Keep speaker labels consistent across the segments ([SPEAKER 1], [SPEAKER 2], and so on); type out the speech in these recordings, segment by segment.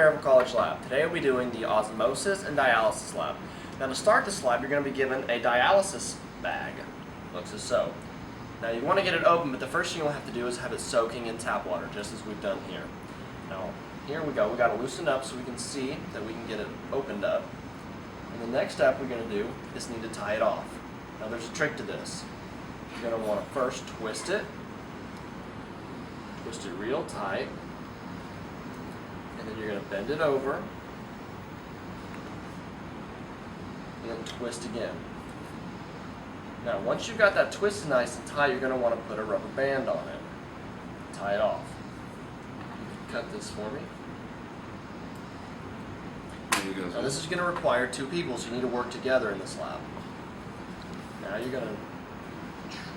[SPEAKER 1] Maryville College lab. Today we'll be doing the Osmosis and Dialysis lab. Now to start this lab, you're going to be given a dialysis bag. Looks as so. Now you want to get it open, but the first thing you'll have to do is have it soaking in tap water, just as we've done here. Now, here we go. We've got to loosen up so we can see that we can get it opened up. And the next step we're going to do is need to tie it off. Now there's a trick to this. You're going to want to first twist it real tight, and then you're going to bend it over, and then twist again. Now once you've got that twisted nice and tight, you're going to want to put a rubber band on it. Tie it off. You can cut this for me. Now this is going to require two people, so you need to work together in this lab. Now you're going to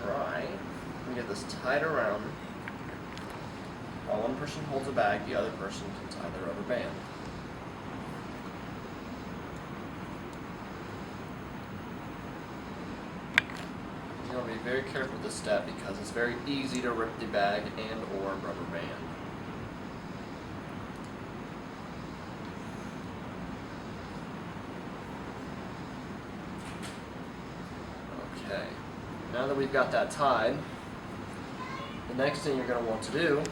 [SPEAKER 1] try and get this tied around. While one person holds a bag, the other person can tie the rubber band. You want to be very careful with this step because it's very easy to rip the bag and or rubber band. Okay, now that we've got that tied, the next thing you're going to want to do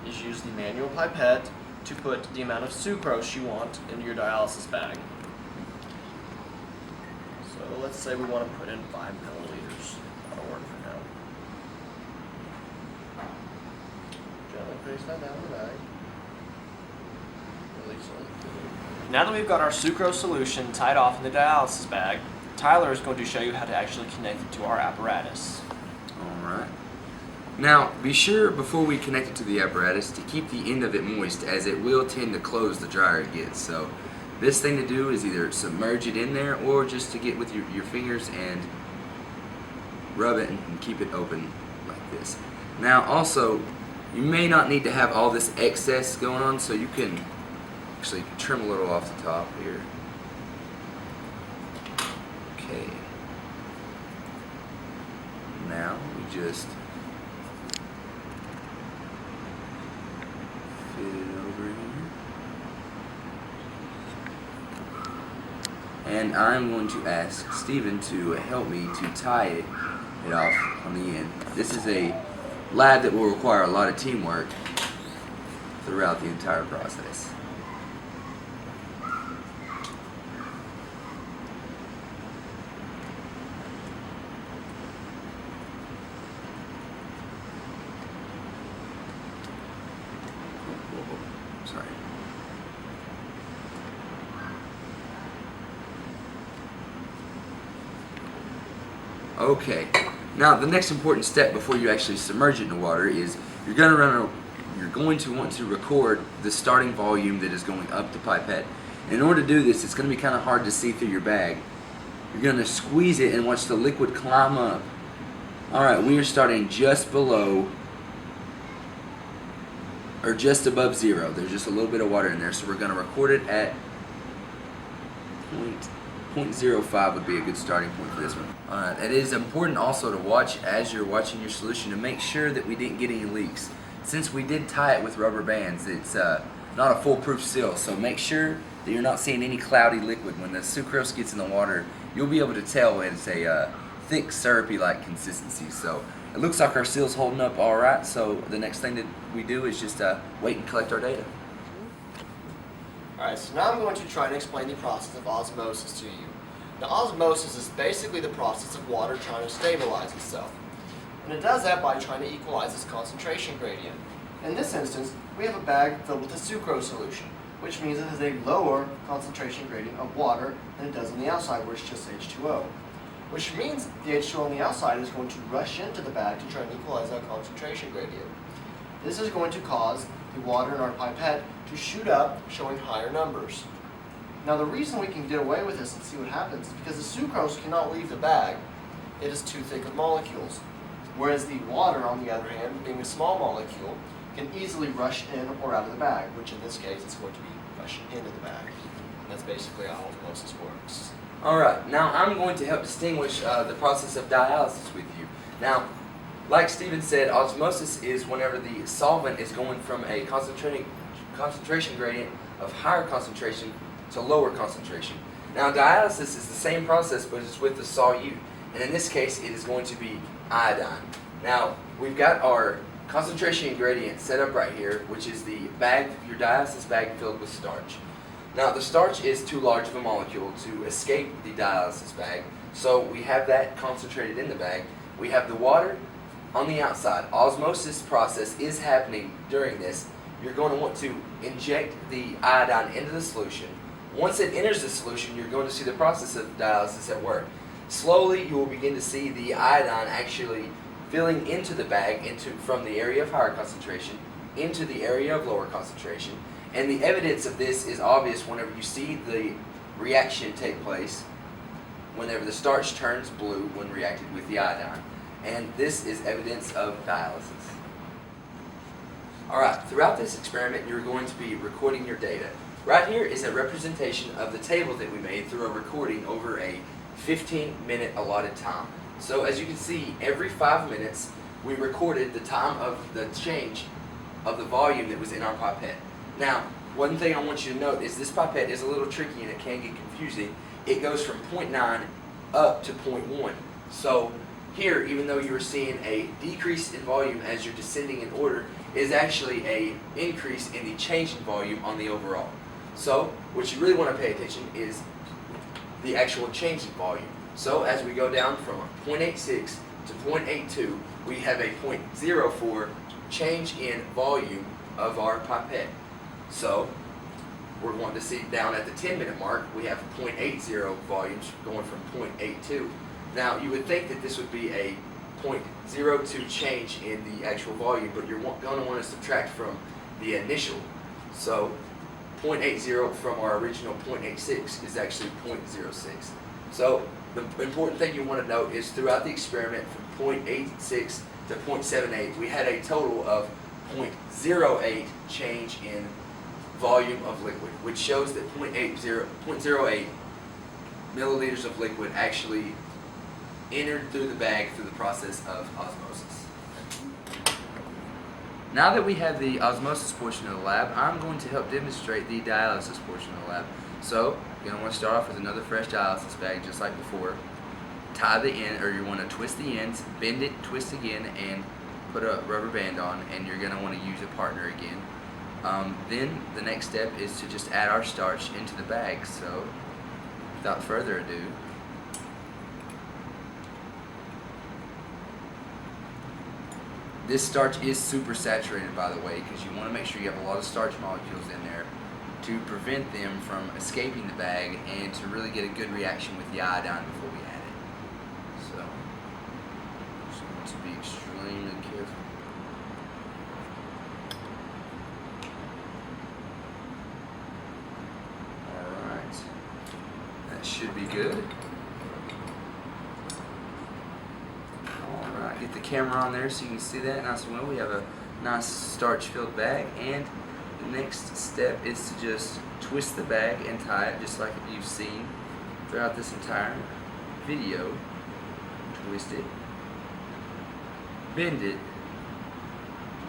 [SPEAKER 1] is use the manual pipette to put the amount of sucrose you want into your dialysis bag. So let's say we want to put in 5 milliliters. That'll work for now. Gently place that down the bag. Release it. Now that we've got our sucrose solution tied off in the dialysis bag, Tyler is going to show you how to actually connect it to our apparatus.
[SPEAKER 2] Alright. Now, be sure before we connect it to the apparatus to keep the end of it moist, as it will tend to close the drier it gets. So, best thing to do is either submerge it in there or just to get with your fingers and rub it and keep it open like this. Now, also, you may not need to have all this excess going on, so you can actually trim a little off the top here. Okay. Now, we just fit it over here. And I'm going to ask Steven to help me to tie it off on the end. This is a lab that will require a lot of teamwork throughout the entire process. Sorry. Okay. Now the next important step before you actually submerge it in water is you're going to want to record the starting volume that is going up the pipette. And in order to do this, it's going to be kind of hard to see through your bag. You're going to squeeze it and watch the liquid climb up. Alright, we are starting just below or just above 0. There's just a little bit of water in there, so we're going to record it at 0.05 would be a good starting point for this one. Alright, it is important also to watch as you're watching your solution to make sure that we didn't get any leaks. Since we did tie it with rubber bands, it's not a foolproof seal, so make sure that you're not seeing any cloudy liquid. When the sucrose gets in the water, you'll be able to tell it's a thick, syrupy-like consistency. So it looks like our seal's holding up alright, so the next thing that we do is just wait and collect our data.
[SPEAKER 1] Alright, so now I'm going to try and explain the process of osmosis to you. Now osmosis is basically the process of water trying to stabilize itself. And it does that by trying to equalize its concentration gradient. In this instance, we have a bag filled with a sucrose solution, which means it has a lower concentration gradient of water than it does on the outside, where it's just H2O. Which means the H2O on the outside is going to rush into the bag to try and equalize that concentration gradient. This is going to cause the water in our pipette to shoot up, showing higher numbers. Now the reason we can get away with this and see what happens is because the sucrose cannot leave the bag. It is too thick of molecules. Whereas the water, on the other hand, being a small molecule, can easily rush in or out of the bag, which in this case is going to be rushing into the bag. And that's basically how osmosis works.
[SPEAKER 2] Alright, now I'm going to help distinguish the process of dialysis with you. Now, like Steven said, osmosis is whenever the solvent is going from a concentration gradient of higher concentration to lower concentration. Now dialysis is the same process, but it's with the solute, and in this case it is going to be iodine. Now we've got our concentration gradient set up right here, which is the bag, your dialysis bag filled with starch. Now the starch is too large of a molecule to escape the dialysis bag, so we have that concentrated in the bag. We have the water on the outside. Osmosis process is happening during this. You're going to want to inject the iodine into the solution. Once it enters the solution, you're going to see the process of dialysis at work. Slowly you will begin to see the iodine actually filling into the bag from the area of higher concentration into the area of lower concentration. And the evidence of this is obvious whenever you see the reaction take place, whenever the starch turns blue when reacted with the iodine. And this is evidence of dialysis. Alright, throughout this experiment you're going to be recording your data. Right here is a representation of the table that we made through a recording over a 15-minute allotted time. So as you can see, every 5 minutes we recorded the time of the change of the volume that was in our pipette. Now, one thing I want you to note is this pipette is a little tricky and it can get confusing. It goes from 0.9 up to 0.1. So here, even though you're seeing a decrease in volume as you're descending in order, is actually an increase in the change in volume on the overall. So what you really want to pay attention is the actual change in volume. So as we go down from 0.86 to 0.82, we have a 0.04 change in volume of our pipette. So we're wanting to see down at the 10-minute mark, we have 0.80 volumes going from 0.82. Now you would think that this would be a 0.02 change in the actual volume, but you're going to want to subtract from the initial. So 0.80 from our original 0.86 is actually 0.06. So the important thing you want to note is throughout the experiment from 0.86 to 0.78, we had a total of 0.08 change in volume of liquid, which shows that 0.08 milliliters of liquid actually entered through the bag through the process of osmosis. Now that we have the osmosis portion of the lab, I'm going to help demonstrate the dialysis portion of the lab. So, you're going to want to start off with another fresh dialysis bag just like before. Tie the end, or you want to twist the ends, bend it, twist again, and put a rubber band on, and you're going to want to use a partner again. Then the next step is to just add our starch into the bag. So, without further ado, this starch is super saturated, by the way, because you want to make sure you have a lot of starch molecules in there to prevent them from escaping the bag and to really get a good reaction with the iodine before we add it. So, just want to be extremely careful. Alright, that should be good. Get the camera on there so you can see that nice and well. We have a nice starch-filled bag, and the next step is to just twist the bag and tie it just like you've seen throughout this entire video. Twist it, bend it,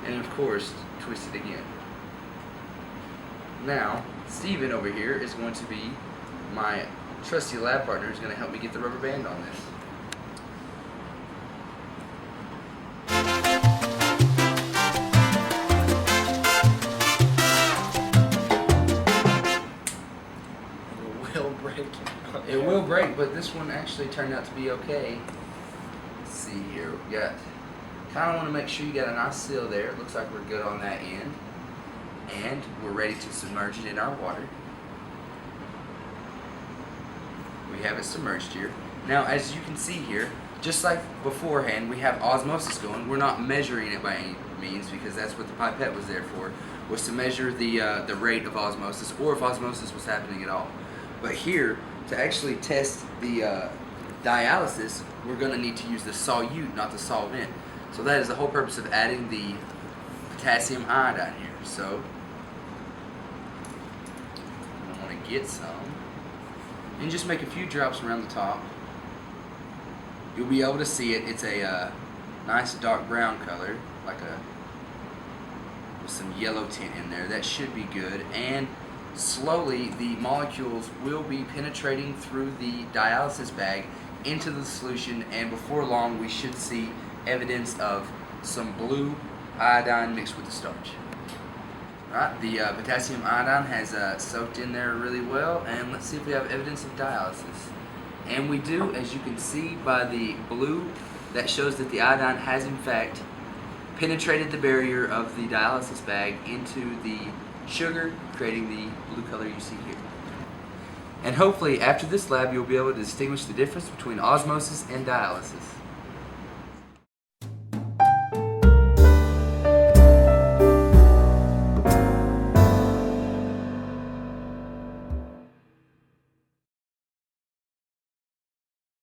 [SPEAKER 2] and of course twist it again. Now Steven over here is going to be my trusty lab partner, who's going to help me get the rubber band on this. It will break, but this one actually turned out to be okay. Let's see here. We got, kind of want to make sure you got a nice seal there. It looks like we're good on that end. And we're ready to submerge it in our water. We have it submerged here. Now, as you can see here, just like beforehand, we have osmosis going. We're not measuring it by any means because that's what the pipette was there for, was to measure the rate of osmosis, or if osmosis was happening at all. But here, to actually test the dialysis, we're going to need to use the solute, not the solvent. So that is the whole purpose of adding the potassium iodide here. So I want to get some, and just make a few drops around the top. You'll be able to see it. It's a nice dark brown color, like a with some yellow tint in there. That should be good. And slowly the molecules will be penetrating through the dialysis bag into the solution, and before long we should see evidence of some blue iodine mixed with the starch. Alright, the potassium iodine has soaked in there really well, and let's see if we have evidence of dialysis. And we do, as you can see by the blue, that shows that the iodine has in fact penetrated the barrier of the dialysis bag into the sugar, creating the blue color you see here. And hopefully after this lab you'll be able to distinguish the difference between osmosis and dialysis.